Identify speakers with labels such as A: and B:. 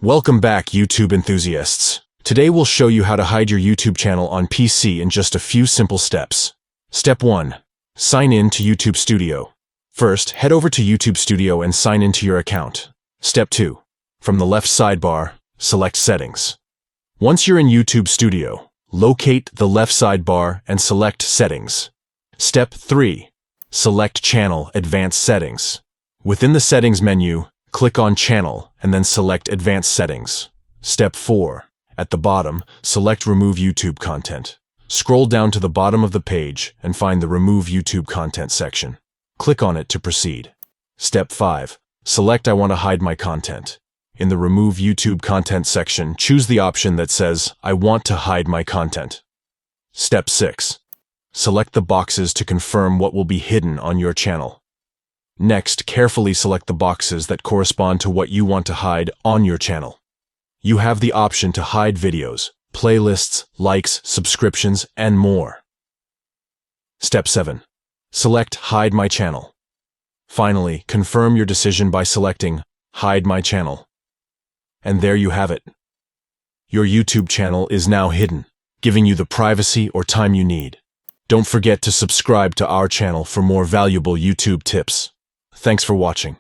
A: Welcome back, YouTube enthusiasts. Today we'll show you how to hide your YouTube channel on PC in just a few simple steps. Step 1. Sign in to YouTube Studio. First, head over to YouTube Studio and sign into your account. Step 2. From the left sidebar, select Settings. Once you're in YouTube Studio, locate the left sidebar and select Settings. Step 3. Select Channel Advanced Settings. Within the Settings menu, click on Channel and then select Advanced Settings. Step 4. At the bottom, select Remove YouTube Content. Scroll down to the bottom of the page and find the Remove YouTube Content section. Click on it to proceed. Step 5. Select I want to hide my content. In the Remove YouTube Content section, choose the option that says I want to hide my content. Step 6. Select the boxes to confirm what will be hidden on your channel. Next, carefully select the boxes that correspond to what you want to hide on your channel. You have the option to hide videos, playlists, likes, subscriptions, and more. Step 7. Select Hide My Channel. Finally, confirm your decision by selecting Hide My Channel. And there you have it. Your YouTube channel is now hidden, giving you the privacy or time you need. Don't forget to subscribe to our channel for more valuable YouTube tips. Thanks for watching.